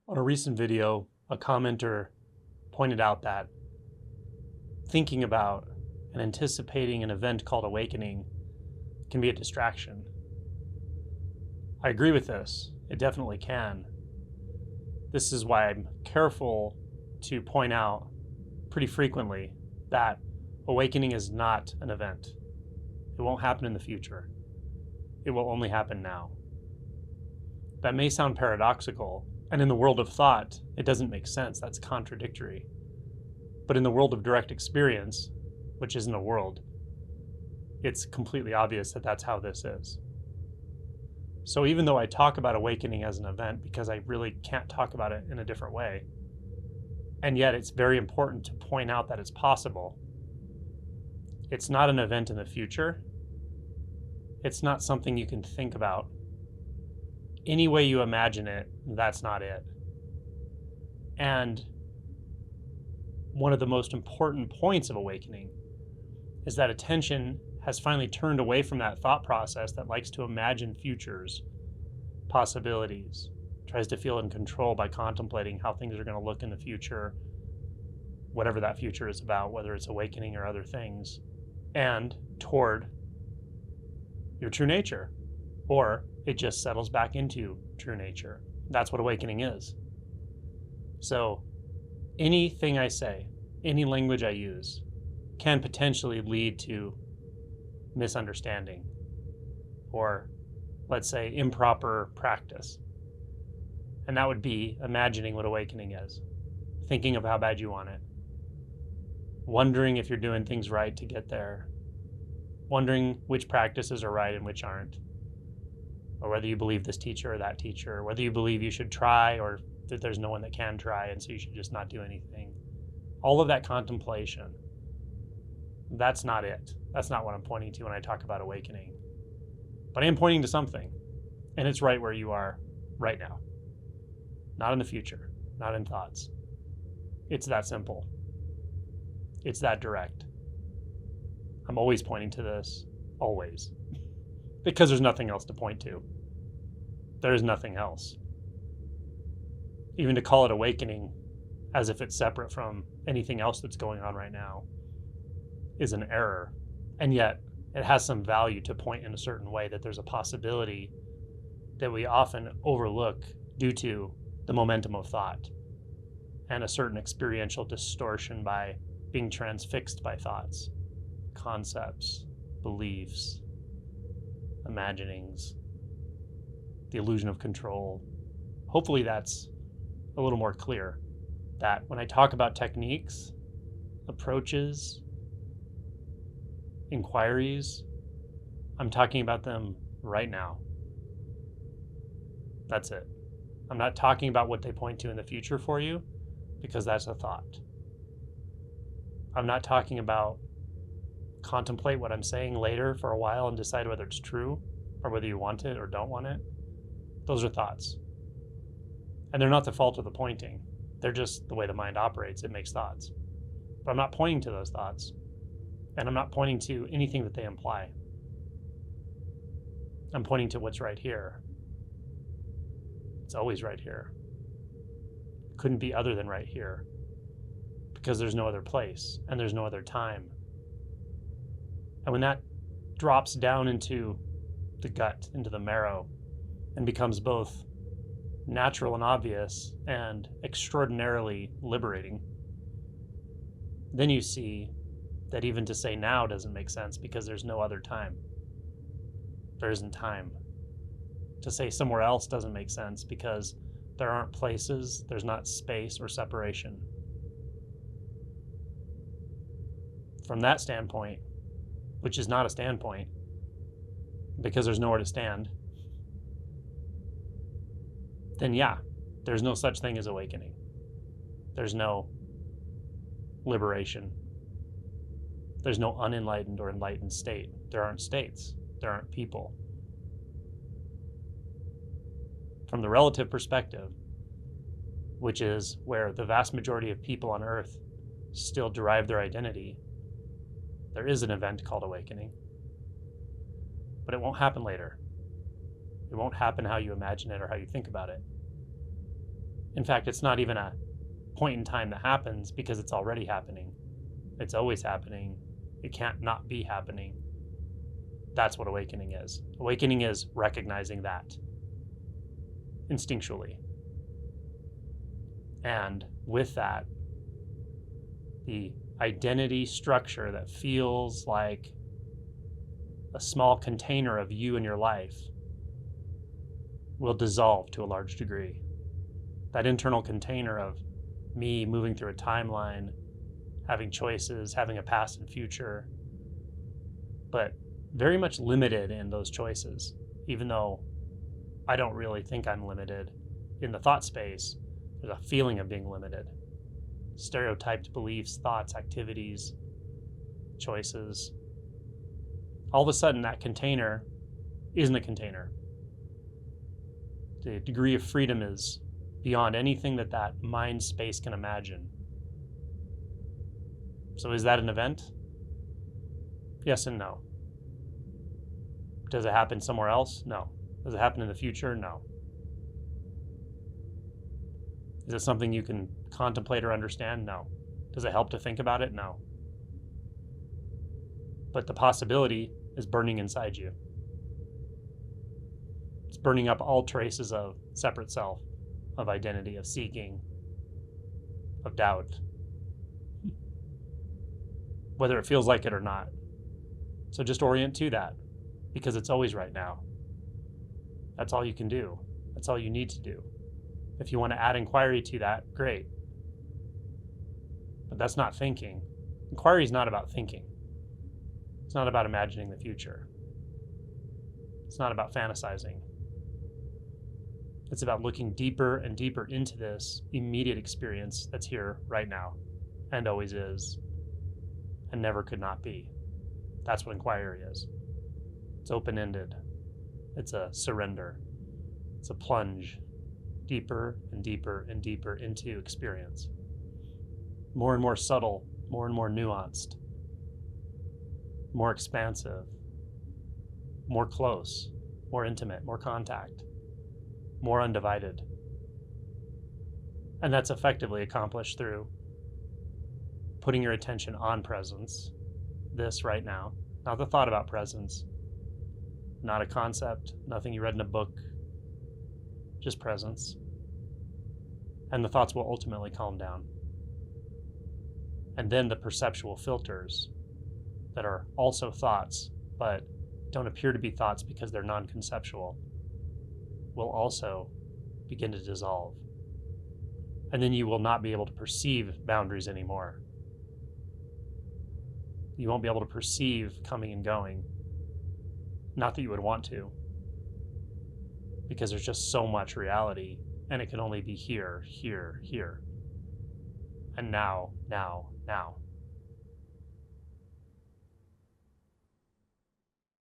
On a recent video, a commenter pointed out that thinking about and anticipating an event called awakening can be a distraction. I agree with this. It definitely can. This is why I'm careful to point out pretty frequently that awakening is not an event. It won't happen in the future. It will only happen now. That may sound paradoxical, and in the world of thought, it doesn't make sense. That's contradictory. But in the world of direct experience, which isn't a world, it's completely obvious that that's how this is. So even though I talk about awakening as an event because I really can't talk about it in a different way, and yet it's very important to point out that it's possible. It's not an event in the future. It's not something you can think about. Any way you imagine it, that's not it. And one of the most important points of awakening is that attention has finally turned away from that thought process that likes to imagine futures, possibilities, tries to feel in control by contemplating how things are going to look in the future, whatever that future is about, whether it's awakening or other things, and toward your true nature, or it just settles back into true nature. That's what awakening is. So anything I say, any language I use, can potentially lead to misunderstanding, or let's say improper practice. And that would be imagining what awakening is, thinking of how bad you want it, wondering if you're doing things right to get there, wondering which practices are right and which aren't, or whether you believe this teacher or that teacher, or whether you believe you should try or that there's no one that can try and so you should just not do anything. All of that contemplation, that's not it. That's not what I'm pointing to when I talk about awakening. But I am pointing to something, and it's right where you are right now. Not in the future, not in thoughts. It's that simple. It's that direct. I'm always pointing to this, always. Because there's nothing else to point to. There is nothing else. Even to call it awakening as if it's separate from anything else that's going on right now is an error. And yet it has some value to point in a certain way that there's a possibility that we often overlook due to the momentum of thought and a certain experiential distortion by being transfixed by thoughts, concepts, beliefs, imaginings, the illusion of control. Hopefully that's a little more clear, that when I talk about techniques, approaches, inquiries, I'm talking about them right now. That's it. I'm not talking about what they point to in the future for you, because that's a thought. I'm not talking about contemplate what I'm saying later for a while and decide whether it's true or whether you want it or don't want it. Those are thoughts. And they're not the fault of the pointing. They're just the way the mind operates. It makes thoughts. But I'm not pointing to those thoughts. And I'm not pointing to anything that they imply. I'm pointing to what's right here. It's always right here. It couldn't be other than right here, because there's no other place and there's no other time. And when that drops down into the gut, into the marrow, and becomes both natural and obvious and extraordinarily liberating, then you see that even to say now doesn't make sense because there's no other time. There isn't time. To say somewhere else doesn't make sense because there aren't places, there's not space or separation. From that standpoint, which is not a standpoint, because there's nowhere to stand, then yeah, there's no such thing as awakening. There's no liberation. There's no unenlightened or enlightened state. There aren't states. There aren't people. From the relative perspective, which is where the vast majority of people on Earth still derive their identity, there is an event called awakening. But it won't happen later. It won't happen how you imagine it or how you think about it. In fact, it's not even a point in time that happens because it's already happening. It's always happening. It can't not be happening. That's what awakening is. Awakening is recognizing that instinctually. And with that, the identity structure that feels like a small container of you and your life will dissolve to a large degree. That internal container of me moving through a timeline, having choices, having a past and future, but very much limited in those choices, even though I don't really think I'm limited. In the thought space, there's a feeling of being limited. Stereotyped beliefs, thoughts, activities, choices. All of a sudden, that container isn't a container. The degree of freedom is beyond anything that mind space can imagine. So is that an event? Yes and no. Does it happen somewhere else? No. Does it happen in the future? No. Is it something you can contemplate or understand? No. Does it help to think about it? No. But the possibility is burning inside you. It's burning up all traces of separate self, of identity, of seeking, of doubt, whether it feels like it or not. So just orient to that, because it's always right now. That's all you can do. That's all you need to do. If you want to add inquiry to that, great. But that's not thinking. Inquiry is not about thinking. It's not about imagining the future. It's not about fantasizing. It's about looking deeper and deeper into this immediate experience that's here right now and always is and never could not be. That's what inquiry is. It's open-ended. It's a surrender. It's a plunge deeper and deeper and deeper into experience. More and more subtle, more and more nuanced, more expansive, more close, more intimate, more contact, more undivided. And that's effectively accomplished through putting your attention on presence, this right now, not the thought about presence, not a concept, nothing you read in a book, just presence. And the thoughts will ultimately calm down. And then the perceptual filters that are also thoughts, but don't appear to be thoughts because they're non-conceptual, will also begin to dissolve. And then you will not be able to perceive boundaries anymore. You won't be able to perceive coming and going. Not that you would want to, because there's just so much reality, and it can only be here, here, here. And now, now, now.